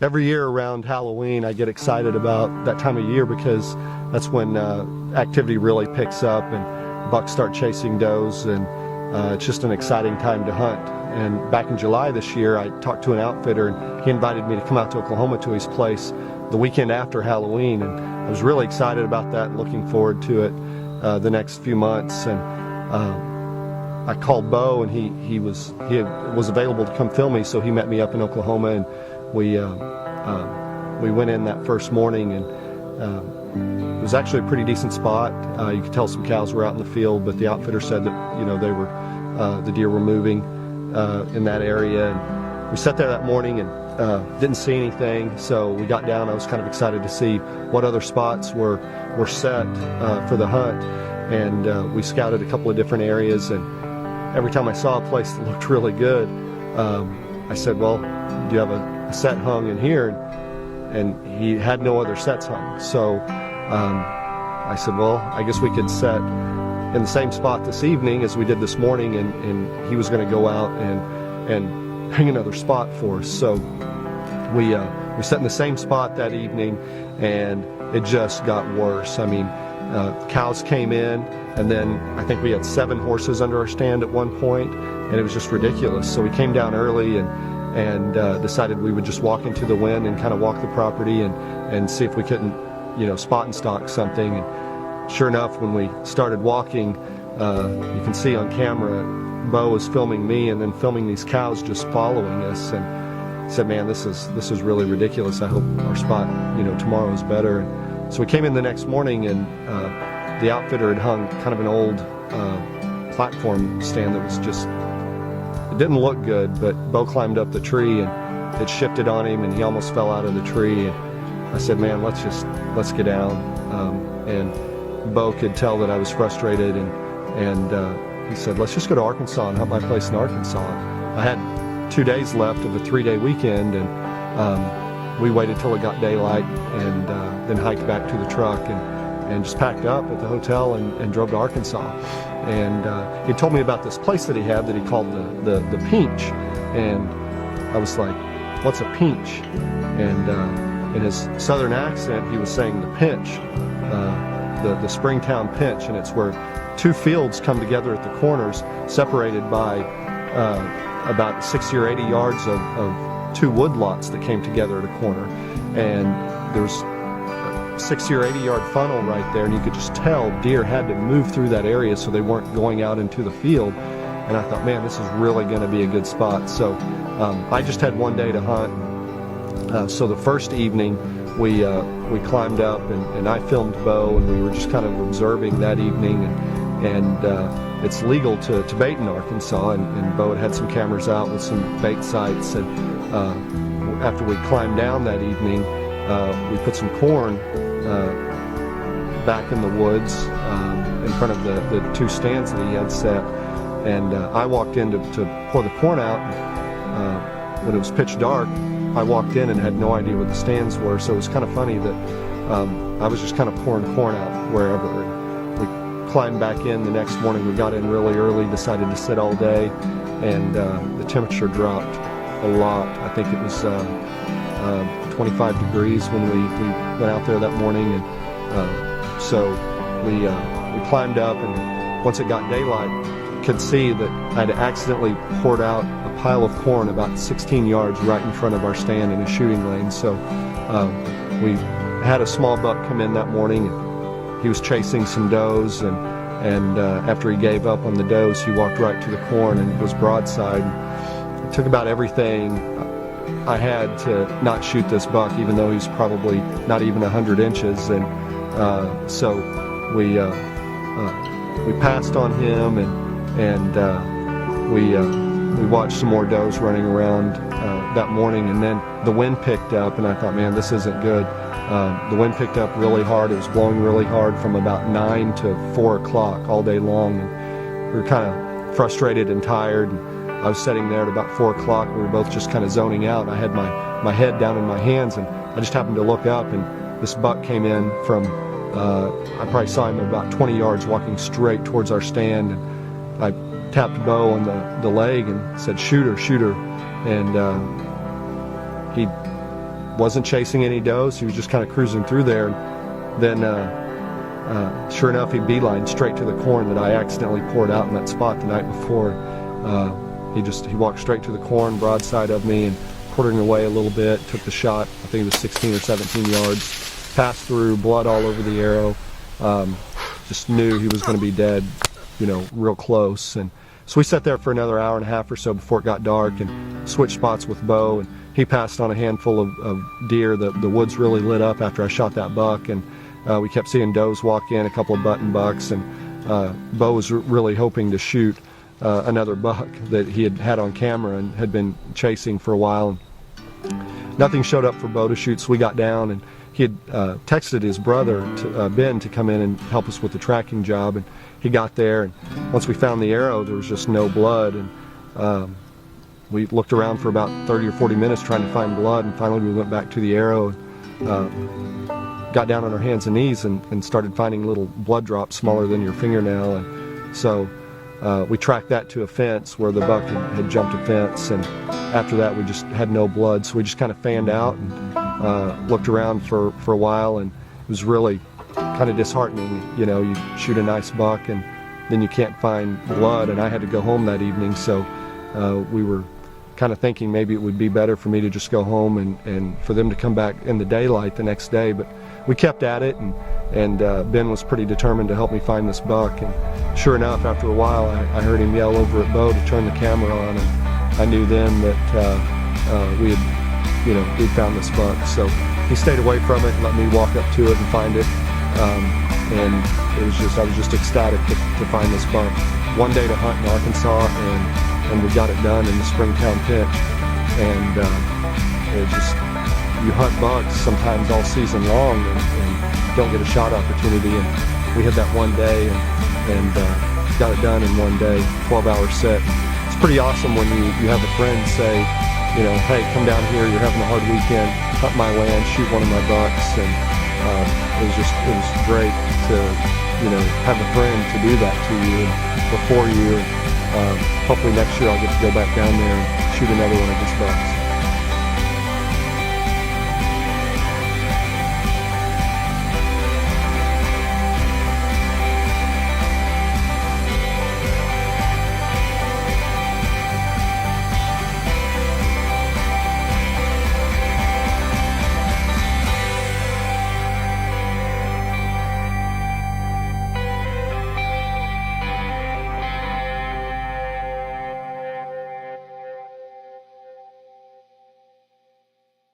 Every year around Halloween, I get excited about that time of year because that's when activity really picks up and bucks start chasing does, and it's just an exciting time to hunt. And back in July this year, I talked to an outfitter, and he invited me to come out to Oklahoma to his place the weekend after Halloween, and I was really excited about that and looking forward to it the next few months. And I called Bo, and he was available to come film me, so he met me up in Oklahoma, and we went in that first morning, and it was actually a pretty decent spot. You could tell some cows were out in the field, but the outfitter said that the deer were moving in that area. And we sat there that morning and didn't see anything, so we got down. I was kind of excited to see what other spots were set for the hunt, and we scouted a couple of different areas. And every time I saw a place that looked really good, I said, well, do you have a set hung in here? And he had no other sets hung. So I said, well, I guess we could set in the same spot this evening as we did this morning, and he was going to go out and hang another spot for us. So we set in the same spot that evening, and it just got worse. I mean, cows came in, and then I think we had 7 horses under our stand at one point, and it was just ridiculous. So we came down early and decided we would just walk into the wind and kind of walk the property and see if we couldn't, spot and stalk something. And sure enough, when we started walking, you can see on camera, Bo was filming me and then filming these cows just following us, and said, man, this is really ridiculous. I hope our spot, tomorrow is better. And so we came in the next morning, and the outfitter had hung kind of an old platform stand that was just, it didn't look good, but Bo climbed up the tree and it shifted on him and he almost fell out of the tree. And I said, man, let's get down. And Bo could tell that I was frustrated, and he said, let's just go to Arkansas and hunt my place in Arkansas. I had 2 days left of a 3-day weekend, and we waited till it got daylight and then hiked back to the truck and just packed up at the hotel and drove to Arkansas. And he told me about this place that he had that he called the Peach, and I was like, what's a peach? And in his southern accent, he was saying the pinch, the Springtown pinch, and it's where 2 fields come together at the corners, separated by about 60 or 80 yards of 2 woodlots that came together at a corner. And there's 60 or 80 yard funnel right there, and you could just tell deer had to move through that area so they weren't going out into the field. And I thought, man, this is really going to be a good spot. So I just had 1 day to hunt. So the first evening we climbed up, and I filmed Bo, and we were just kind of observing that evening. And it's legal to bait in Arkansas, and Bo had some cameras out with some bait sites. And after we climbed down that evening, we put some corn back in the woods in front of the 2 stands that he had set, and I walked in to pour the corn out. When it was pitch dark, I walked in and had no idea what the stands were, so it was kind of funny that I was just kind of pouring corn out wherever. And we climbed back in the next morning. We got in really early, decided to sit all day, and the temperature dropped a lot. I think it was 25 degrees when we went out there that morning, and so we climbed up, and once it got daylight, could see that I'd accidentally poured out a pile of corn about 16 yards right in front of our stand in a shooting lane. So we had a small buck come in that morning, and he was chasing some does, and after he gave up on the does, he walked right to the corn and was broadside. It took about everything I had to not shoot this buck, even though he's probably not even 100 inches. And so we passed on him, and we watched some more does running around that morning. And then the wind picked up, and I thought, man, this isn't good. The wind picked up really hard. It was blowing really hard from about 9 to 4 o'clock all day long, and we were kind of frustrated and tired. And I was sitting there at about 4 o'clock. We were both just kind of zoning out. I had my head down in my hands, and I just happened to look up, and this buck came in from, I probably saw him about 20 yards walking straight towards our stand. And I tapped Bo on the leg and said, shoot her, shoot her. And he wasn't chasing any does. He was just kind of cruising through there. And then sure enough, he beelined straight to the corn that I accidentally poured out in that spot the night before. He walked straight to the corn, broadside of me, and quartering away a little bit, took the shot. I think it was 16 or 17 yards, passed through, blood all over the arrow. Just knew he was going to be dead, real close. And so we sat there for another hour and a half or so before it got dark and switched spots with Bo. And he passed on a handful of deer. The woods really lit up after I shot that buck, and we kept seeing does walk in, a couple of button bucks, and Bo was really hoping to shoot another buck that he had on camera and had been chasing for a while. And nothing showed up for Bo to shoot, so we got down, and he had texted his brother, Ben, to come in and help us with the tracking job. And he got there, and once we found the arrow, there was just no blood. And we looked around for about 30 or 40 minutes trying to find blood, and finally we went back to the arrow and got down on our hands and knees and started finding little blood drops smaller than your fingernail. And so we tracked that to a fence where the buck had jumped a fence, and after that we just had no blood. So we just kind of fanned out and looked around for a while, and it was really kind of disheartening. You shoot a nice buck and then you can't find blood, and I had to go home that evening. So we were kind of thinking maybe it would be better for me to just go home and for them to come back in the daylight the next day. But we kept at it, and Ben was pretty determined to help me find this buck. And sure enough, after a while, I heard him yell over at Bo to turn the camera on, and I knew then that we'd found this buck. So he stayed away from it and let me walk up to it and find it. And I was just ecstatic to find this buck. One day to hunt in Arkansas, and we got it done in the Springtown pinch. And you hunt bucks sometimes all season long and don't get a shot opportunity. And we had that one day and got it done in one day, 12-hour set. It's pretty awesome when you have a friend say, hey, come down here, you're having a hard weekend, hunt my land, shoot one of my bucks. And it was great to have a friend to do that to you and before you. Hopefully next year I'll get to go back down there and shoot another one of his bucks.